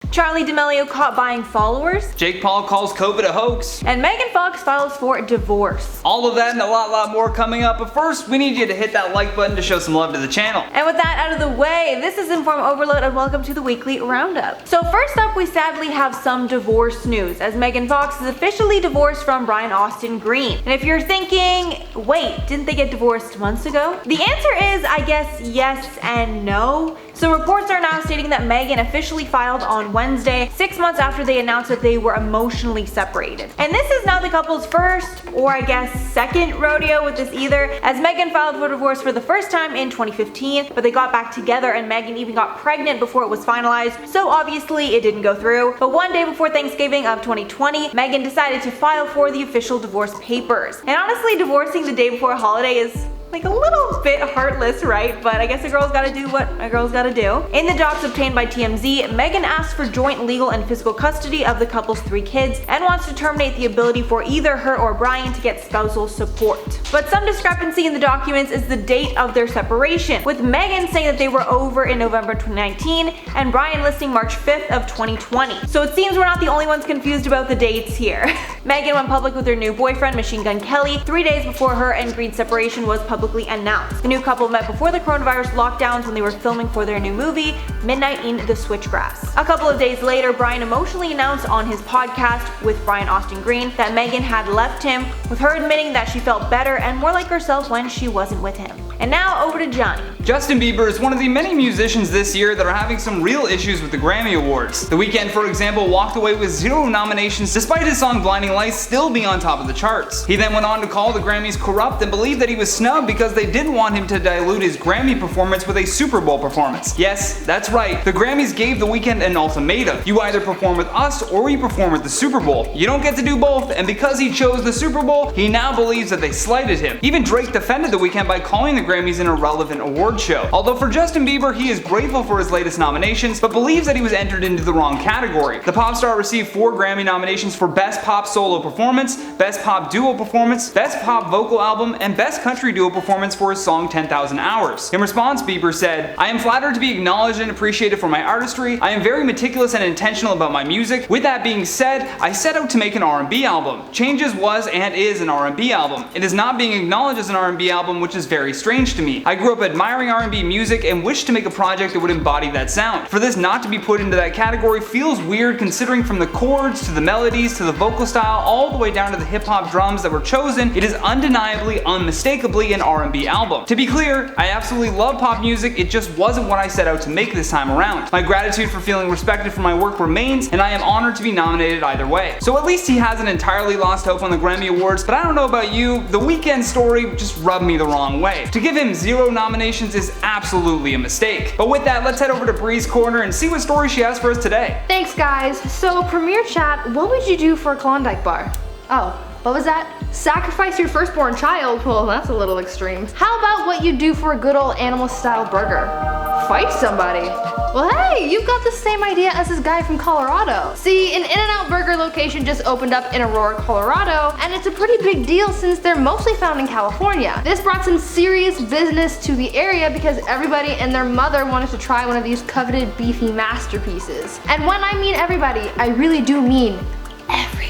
Charli D'Amelio caught buying followers. Jake Paul calls COVID a hoax. And Megan Fox files for divorce. All of that and a lot more coming up, but first we need you to hit that like button to show some love to the channel. And with that out of the way, this is InformOverload and welcome to the weekly roundup. So first up, we sadly have some divorce news, as Megan Fox is officially divorced from Brian Austin Green. And if you're thinking, wait, didn't they get divorced months ago? The answer is, I guess, yes and no. So reports are now stating that Megan officially filed on Wednesday, 6 months after they announced that they were emotionally separated. And this is now the couple's first, or I guess second rodeo with this either, as Megan filed for divorce for the first time in 2015, but they got back together and Megan even got pregnant before it was finalized, so obviously it didn't go through. But one day before Thanksgiving of 2020, Megan decided to file for the official divorce papers. And honestly, divorcing the day before a holiday is like a little bit heartless, right? But I guess a girl's gotta do what a girl's gotta do. In the docs obtained by TMZ, Megan asked for joint legal and physical custody of the couple's 3 kids and wants to terminate the ability for either her or Brian to get spousal support. But some discrepancy in the documents is the date of their separation, with Megan saying that they were over in November 2019 and Brian listing March 5th of 2020. So it seems we're not the only ones confused about the dates here. Megan went public with her new boyfriend, Machine Gun Kelly, 3 days before her and Green's separation was publicly announced. The new couple met before the coronavirus lockdowns when they were filming for their new movie, Midnight in the Switchgrass. A couple of days later, Brian emotionally announced on his podcast with Brian Austin Green that Megan had left him, with her admitting that she felt better and more like herself when she wasn't with him. And now over to Johnny. Justin Bieber is one of the many musicians this year that are having some real issues with the Grammy Awards. The Weeknd, for example, walked away with 0 nominations despite his song Blinding Lights still being on top of the charts. He then went on to call the Grammys corrupt and believed that he was snubbed because they didn't want him to dilute his Grammy performance with a Super Bowl performance. Yes, that's right. The Grammys gave The Weeknd an ultimatum. You either perform with us or you perform at the Super Bowl. You don't get to do both, and because he chose the Super Bowl, he now believes that they slighted him. Even Drake defended The Weeknd by calling the Grammys an irrelevant award show. Although for Justin Bieber, he is grateful for his latest nominations, but believes that he was entered into the wrong category. The pop star received 4 Grammy nominations for Best Pop Solo Performance, Best Pop Duo Performance, Best Pop Vocal Album, and Best Country Duo Performance for his song 10,000 Hours. In response, Bieber said, "I am flattered to be acknowledged and appreciated for my artistry. I am very meticulous and intentional about my music. With that being said, I set out to make an R&B album. Changes was and is an R&B album. It is not being acknowledged as an R&B album, which is very strange to me. I grew up admiring R&B music and wished to make a project that would embody that sound. For this not to be put into that category feels weird, considering from the chords to the melodies to the vocal style all the way down to the hip-hop drums that were chosen, it is undeniably, unmistakably an R&B album. To be clear, I absolutely love pop music, it just wasn't what I set out to make this time around. My gratitude for feeling respected for my work remains, and I am honored to be nominated either way." So at least he hasn't entirely lost hope on the Grammy Awards, but I don't know about you, the Weeknd story just rubbed me the wrong way. To give him 0 nominations is absolutely a mistake. But with that, let's head over to Brie's Corner and see what story she has for us today. Thanks guys. So Premier Chat, what would you do for a Klondike bar? Oh, what was that? Sacrifice your firstborn child? Well, that's a little extreme. How about what you do for a good old animal style burger? Fight somebody. Well hey, you've got the same idea as this guy from Colorado. See, an In-N-Out Burger location just opened up in Aurora, Colorado, and it's a pretty big deal since they're mostly found in California. This brought some serious business to the area because everybody and their mother wanted to try one of these coveted beefy masterpieces. And when I mean everybody, I really do mean everybody.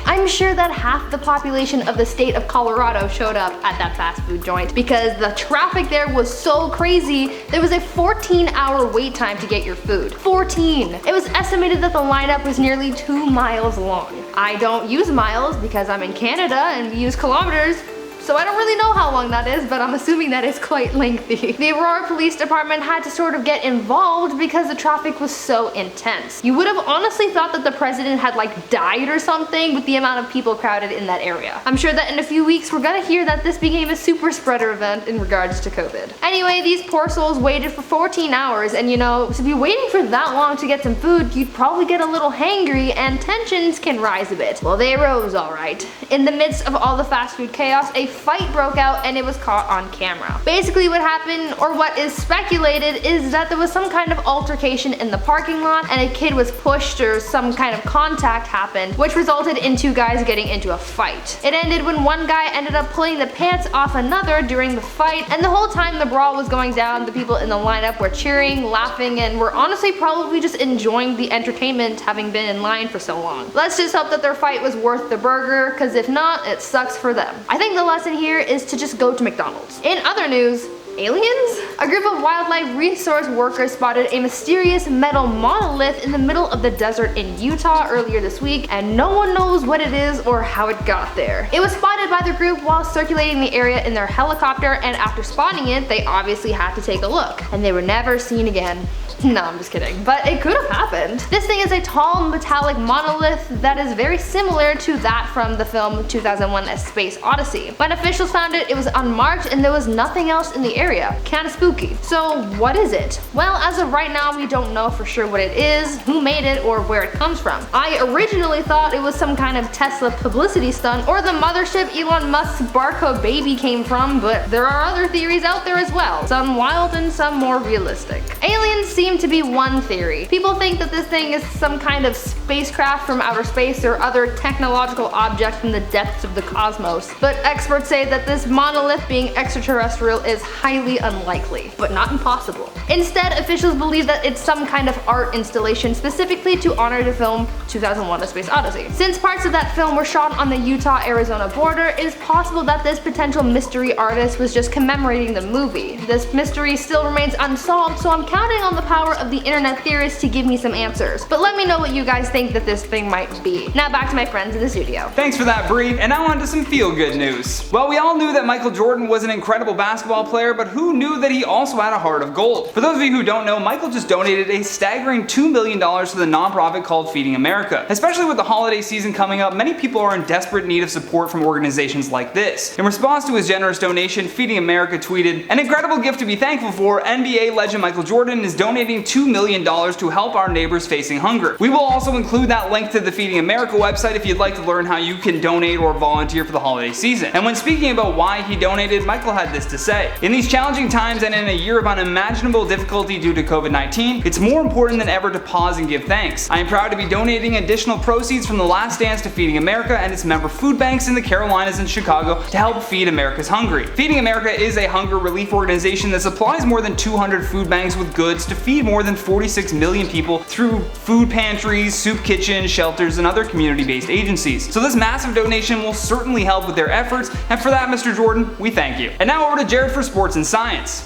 I'm sure that half the population of the state of Colorado showed up at that fast food joint because the traffic there was so crazy. There was a 14-hour wait time to get your food. 14! It was estimated that the lineup was nearly 2 miles long. I don't use miles because I'm in Canada and we use kilometers. So I don't really know how long that is, but I'm assuming that is quite lengthy. The Aurora Police Department had to sort of get involved because the traffic was so intense. You would have honestly thought that the president had like died or something with the amount of people crowded in that area. I'm sure that in a few weeks we're gonna hear that this became a super spreader event in regards to COVID. Anyway, these poor souls waited for 14 hours, and you know, to be waiting for that long to get some food, you'd probably get a little hangry and tensions can rise a bit. Well, they rose alright. In the midst of all the fast food chaos, a fight broke out and it was caught on camera. Basically what happened, or what is speculated, is that there was some kind of altercation in the parking lot and a kid was pushed or some kind of contact happened, which resulted in two guys getting into a fight. It ended when one guy ended up pulling the pants off another during the fight, and the whole time the brawl was going down, the people in the lineup were cheering, laughing, and were honestly probably just enjoying the entertainment having been in line for so long. Let's just hope that their fight was worth the burger, cause if not, it sucks for them. I think the lesson here is to just go to McDonald's. In other news, aliens? A group of wildlife resource workers spotted a mysterious metal monolith in the middle of the desert in Utah earlier this week, and no one knows what it is or how it got there. It was spotted by the group while circulating the area in their helicopter, and after spotting it, they obviously had to take a look, and they were never seen again. No, I'm just kidding, but it could have happened. This thing is a tall metallic monolith that is very similar to that from the film 2001: A Space Odyssey. When officials found it, it was unmarked and there was nothing else in the area. Kinda spooky. So what is it? Well, as of right now, we don't know for sure what it is, who made it, or where it comes from. I originally thought it was some kind of Tesla publicity stunt or the mothership Elon Musk's barcode baby came from, but there are other theories out there as well, some wild and some more realistic. Aliens seem to be one theory. People think that this thing is some kind of spacecraft from outer space or other technological object from the depths of the cosmos, but experts say that this monolith being extraterrestrial is highly unlikely, but not impossible. Instead, officials believe that it's some kind of art installation specifically to honor the film 2001: A Space Odyssey. Since parts of that film were shot on the Utah-Arizona border, it is possible that this potential mystery artist was just commemorating the movie. This mystery still remains unsolved, so I'm counting on the power of the internet theorists to give me some answers. But let me know what you guys think that this thing might be. Now back to my friends in the studio. Thanks for that, Brie, and now on to some feel-good news. Well, we all knew that Michael Jordan was an incredible basketball player, but who knew that he also had a heart of gold? For those of you who don't know, Michael just donated a staggering $2 million to the nonprofit called Feeding America. Especially with the holiday season coming up, many people are in desperate need of support from organizations like this. In response to his generous donation, Feeding America tweeted, "An incredible gift to be thankful for, NBA legend Michael Jordan is donating $2 million to help our neighbors facing hunger. We will also include that link to the Feeding America website if you'd like to learn how you can donate or volunteer for the holiday season." And when speaking about why he donated, Michael had this to say: "In these challenging times and in a year of unimaginable difficulty due to COVID-19, it's more important than ever to pause and give thanks. I am proud to be donating additional proceeds from The Last Dance to Feeding America and its member food banks in the Carolinas and Chicago to help feed America's hungry." Feeding America is a hunger relief organization that supplies more than 200 food banks with goods to feed more than 46 million people through food pantries, soup kitchens, shelters, and other community-based agencies. So this massive donation will certainly help with their efforts, and for that, Mr. Jordan, we thank you. And now over to Jared for sports and science.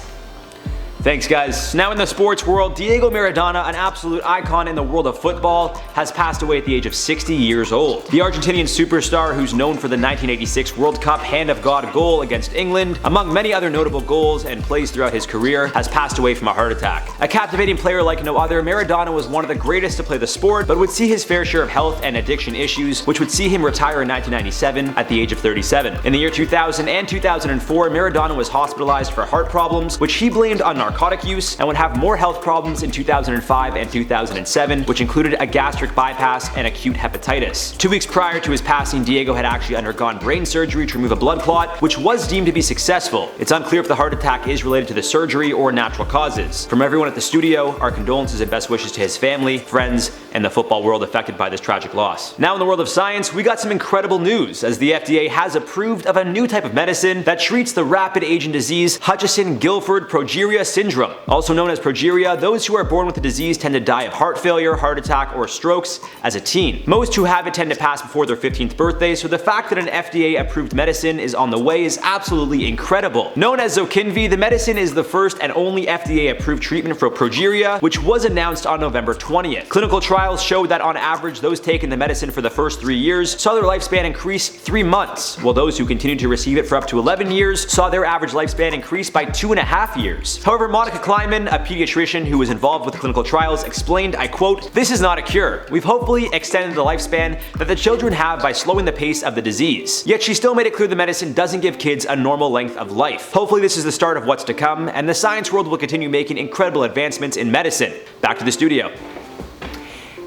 Thanks, guys. Now in the sports world, Diego Maradona, an absolute icon in the world of football, has passed away at the age of 60 years old. The Argentinian superstar, who's known for the 1986 World Cup Hand of God goal against England, among many other notable goals and plays throughout his career, has passed away from a heart attack. A captivating player like no other, Maradona was one of the greatest to play the sport, but would see his fair share of health and addiction issues, which would see him retire in 1997 at the age of 37. In the year 2000 and 2004, Maradona was hospitalized for heart problems, which he blamed on narcotic use, and would have more health problems in 2005 and 2007, which included a gastric bypass and acute hepatitis. 2 weeks prior to his passing, Diego had actually undergone brain surgery to remove a blood clot, which was deemed to be successful. It's unclear if the heart attack is related to the surgery or natural causes. From everyone at the studio, our condolences and best wishes to his family, friends, and the football world affected by this tragic loss. Now in the world of science, we got some incredible news, as the FDA has approved of a new type of medicine that treats the rapid aging disease Hutchinson-Gilford progeria syndrome. Also known as progeria, those who are born with the disease tend to die of heart failure, heart attack, or strokes as a teen. Most who have it tend to pass before their 15th birthday, so the fact that an FDA-approved medicine is on the way is absolutely incredible. Known as Zokinvy, the medicine is the first and only FDA-approved treatment for progeria, which was announced on November 20th. Clinical trials showed that on average, those taking the medicine for the first 3 years saw their lifespan increase 3 months, while those who continued to receive it for up to 11 years saw their average lifespan increase by 2.5 years. However, Monica Kleiman, a pediatrician who was involved with clinical trials, explained, I quote, "This is not a cure. We've hopefully extended the lifespan that the children have by slowing the pace of the disease." Yet she still made it clear the medicine doesn't give kids a normal length of life. Hopefully this is the start of what's to come, and the science world will continue making incredible advancements in medicine. Back to the studio.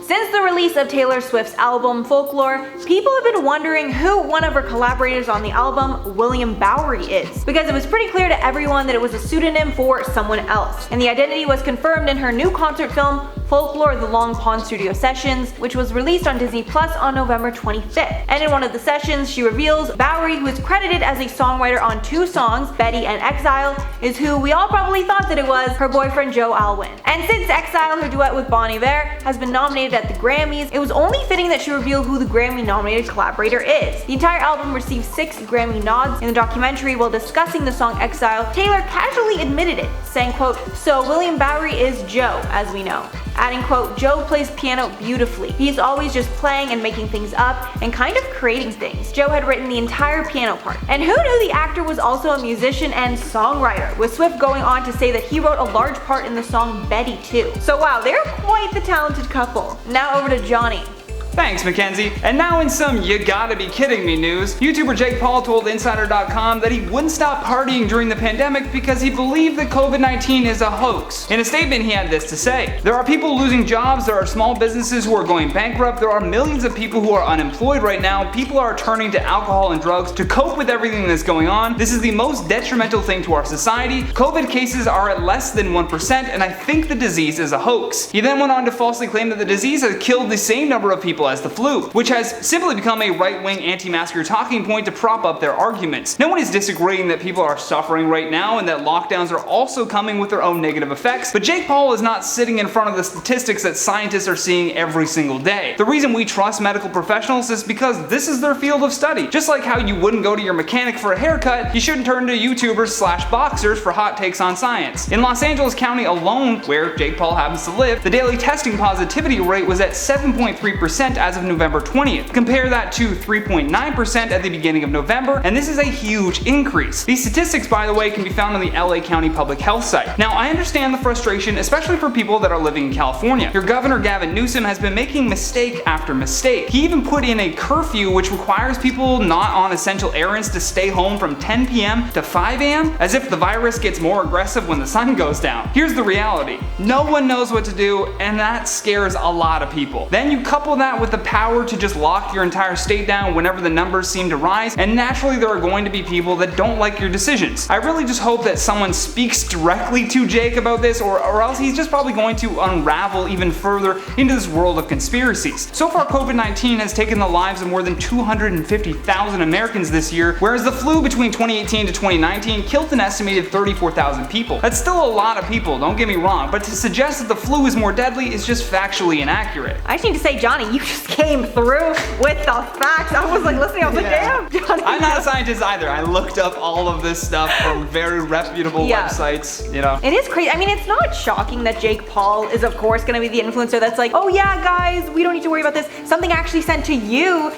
Since the release of Taylor Swift's album Folklore, people have been wondering who one of her collaborators on the album, William Bowery, is, because it was pretty clear to everyone that it was a pseudonym for someone else. And the identity was confirmed in her new concert film, Folklore: The Long Pond Studio Sessions, which was released on Disney Plus on November 25th. And in one of the sessions, she reveals Bowery, who is credited as a songwriter on 2 songs, Betty and Exile, is who we all probably thought that it was, her boyfriend Joe Alwyn. And since Exile, her duet with Bon Iver, has been nominated at the Grammys, it was only fitting that she reveal who the Grammy-nominated collaborator is. The entire album received 6 Grammy nods. In the documentary, while discussing the song Exile, Taylor casually admitted it, saying, quote, "So William Bowery is Joe, as we know." Adding, quote, "Joe plays piano beautifully. He's always just playing and making things up and kind of creating things. Joe had written the entire piano part." And who knew the actor was also a musician and songwriter, with Swift going on to say that he wrote a large part in the song Betty too. So wow, they're quite the talented couple. Now over to Johnny. Thanks, Mackenzie. And now in some you gotta be kidding me news, YouTuber Jake Paul told Insider.com that he wouldn't stop partying during the pandemic because he believed that COVID-19 is a hoax. In a statement, he had this to say: "There are people losing jobs, there are small businesses who are going bankrupt, there are millions of people who are unemployed right now, people are turning to alcohol and drugs to cope with everything that's going on. This is the most detrimental thing to our society. COVID cases are at less than 1%, and I think the disease is a hoax." He then went on to falsely claim that the disease has killed the same number of people as the flu, which has simply become a right-wing anti-masker talking point to prop up their arguments. No one is disagreeing that people are suffering right now and that lockdowns are also coming with their own negative effects, but Jake Paul is not sitting in front of the statistics that scientists are seeing every single day. The reason we trust medical professionals is because this is their field of study. Just like how you wouldn't go to your mechanic for a haircut, you shouldn't turn to YouTubers/boxers for hot takes on science. In Los Angeles County alone, where Jake Paul happens to live, the daily testing positivity rate was at 7.3% as of November 20th. Compare that to 3.9% at the beginning of November, and this is a huge increase. These statistics, by the way, can be found on the LA County Public Health site. Now, I understand the frustration, especially for people that are living in California. Your governor, Gavin Newsom, has been making mistake after mistake. He even put in a curfew which requires people not on essential errands to stay home from 10 p.m. to 5 a.m., as if the virus gets more aggressive when the sun goes down. Here's the reality. No one knows what to do, and that scares a lot of people. Then you couple that with the power to just lock your entire state down whenever the numbers seem to rise, and naturally there are going to be people that don't like your decisions. I really just hope that someone speaks directly to Jake about this, or else he's just probably going to unravel even further into this world of conspiracies. So far, COVID-19 has taken the lives of more than 250,000 Americans this year, whereas the flu between 2018 to 2019 killed an estimated 34,000 people. That's still a lot of people, don't get me wrong, but to suggest that the flu is more deadly is just factually inaccurate. I just need to say, Johnny, you just came through with the facts. I was like listening, I was like, damn, Johnny. I'm not a scientist either. I looked up all of this stuff from very reputable websites, you know. It is crazy. I mean, it's not shocking that Jake Paul is, of course, going to be the influencer that's like, oh yeah, guys, we don't need to worry about this. Something actually sent to you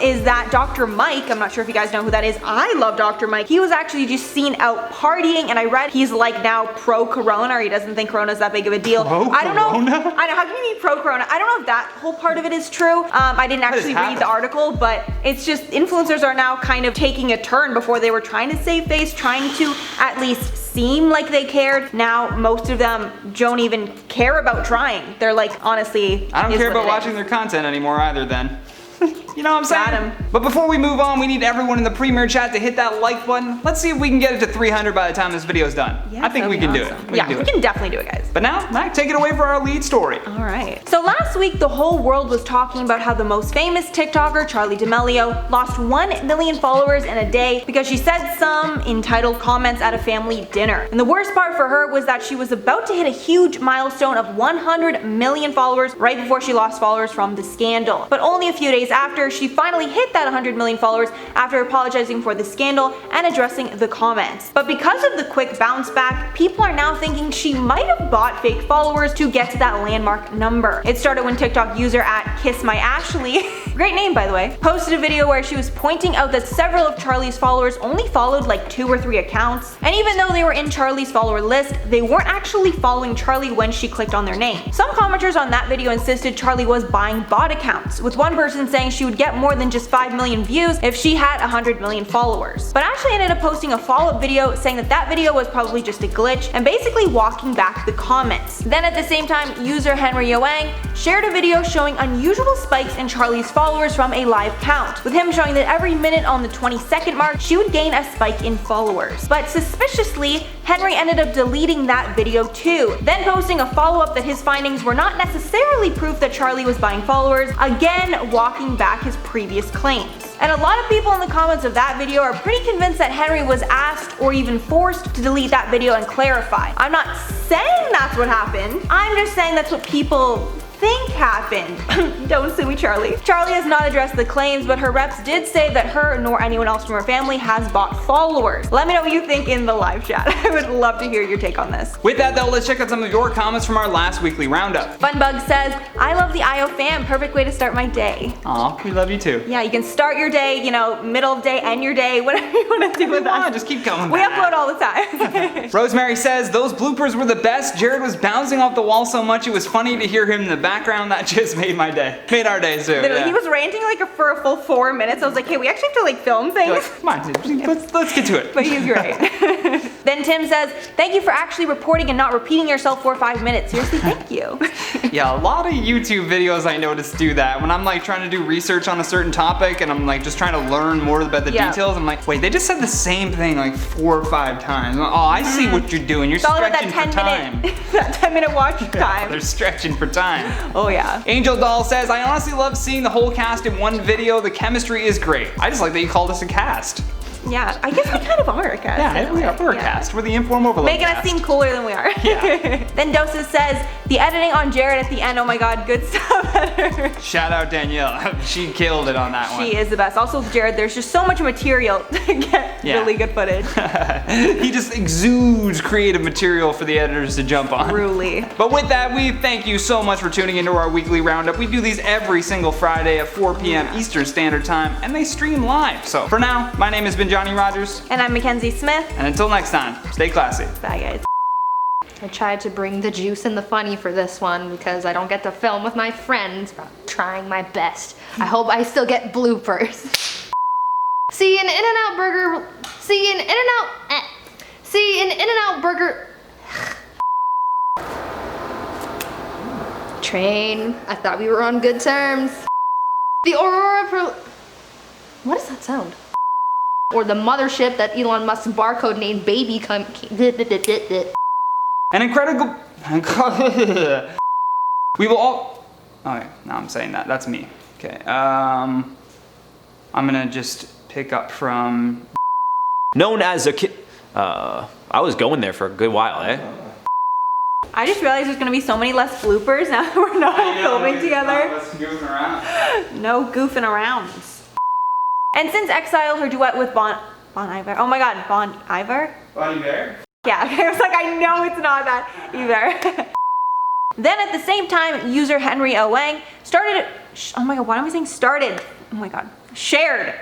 is that Dr. Mike, I'm not sure if you guys know who that is. I love Dr. Mike. He was actually just seen out partying, and I read he's like now pro-corona, or he doesn't think corona is that big of a deal. I don't know. I know, how can you be pro-corona? I don't know if that whole part of it is true. I didn't actually read the article, but it's just influencers are now kind of taking a turn. Before they were trying to save face, trying to at least seem like they cared. Now most of them don't even care about trying. They're like, honestly, I don't care about watching their content anymore either then. You know what I'm saying? Got him. But before we move on, we need everyone in the Premier chat to hit that like button. Let's see if we can get it to 300 by the time this video's done. Yeah, I think we can do it. We can definitely do it, guys. But now, Mac, take it away for our lead story. All right. So last week, the whole world was talking about how the most famous TikToker, Charli D'Amelio, lost 1 million followers in a day because she said some entitled comments at a family dinner. And the worst part for her was that she was about to hit a huge milestone of 100 million followers right before she lost followers from the scandal. But only a few days after, she finally hit that 100 million followers after apologizing for the scandal and addressing the comments. But because of the quick bounce back, people are now thinking she might have bought fake followers to get to that landmark number. It started when TikTok user at KissMyAshley great name by the way, posted a video where she was pointing out that several of Charli's followers only followed like 2 or 3 accounts, and even though they were in Charli's follower list, they weren't actually following Charli when she clicked on their name. Some commenters on that video insisted Charli was buying bot accounts, with one person saying she would get more than just 5 million views if she had 100 million followers. But Ashley ended up posting a follow-up video saying that that video was probably just a glitch and basically walking back the comments. Then at the same time, user Henry Yoang shared a video showing unusual spikes in Charli's followers from a live count, with him showing that every minute on the 20-second mark she would gain a spike in followers. But suspiciously, Henry ended up deleting that video too, then posting a follow-up that his findings were not necessarily proof that Charli was buying followers, again walking back his previous claims. And a lot of people in the comments of that video are pretty convinced that Henry was asked or even forced to delete that video and clarify. I'm not saying that's what happened, I'm just saying that's what people think happened. Don't sue me, Charli. Charli has not addressed the claims, but her reps did say that her nor anyone else from her family has bought followers. Let me know what you think in the live chat. I would love to hear your take on this. With that though, let's check out some of your comments from our last weekly roundup. Funbug says, I love the IO fam, perfect way to start my day. Aw, we love you too. Yeah, you can start your day, you know, middle of day, end your day, whatever you want to do with us. Just keep coming We back. upload all the time. Rosemary says, those bloopers were the best. Jared was bouncing off the wall so much it was funny to hear him in the background. That just made my day. Made our day too. Literally, Yeah. he was ranting like for a full 4 minutes. I was like, hey, we actually have to like film things. Like, come on, dude, let's get to it. But he's great. Then Tim says, thank you for actually reporting and not repeating yourself for 5 minutes. Seriously, thank you. Yeah, a lot of YouTube videos I noticed do that. When I'm like trying to do research on a certain topic and I'm like just trying to learn more about the details, I'm like, wait, they just said the same thing like 4 or 5 times. Oh, I see what you're doing. You're It's all about stretching that for time. that 10-minute watch time. They're stretching for time. Oh yeah. Angel Doll says, I honestly love seeing the whole cast in one video. The chemistry is great. I just like that you called us a cast. Yeah, I guess we kind of are a cast. Yeah, we're a cast. We're the InformOverload Making cast. us seem cooler than we are. Yeah. Then Doses says, the editing on Jared at the end, oh my god, good stuff. Shout out Danielle. She killed it on that one. She is the best. Also, Jared, there's just so much material to get really good footage. He just exudes creative material for the editors to jump on. Truly. But with that, we thank you so much for tuning into our weekly roundup. We do these every single Friday at 4 p.m. Eastern Standard Time, and they stream live. So for now, my name has been Johnny Rogers. And I'm Mackenzie Smith. And until next time, stay classy. Bye, guys. I tried to bring the juice and the funny for this one because I don't get to film with my friends, but I'm trying my best. I hope I still get bloopers. See an In-N-Out burger. See an In-N-Out. See an In-N-Out burger. Train. I thought we were on good terms. The Aurora Pro. What does that sound? Or the mothership that Elon Musk's barcode named Baby An incredible. We will all. Okay, now I'm saying that. That's me. Okay. I'm gonna just pick up from. Known as a kid. I was going there for a good while, eh? I just realized there's gonna be so many less bloopers now that we're not filming together. No goofing around. And since Exile, her duet with Bon Iver. Oh my god, Bon Iver? Bon Iver? Yeah, I was like, I know it's not that either. Then at the same time, user Henry O. Wang started, oh my god, why am I saying started? Oh my god, shared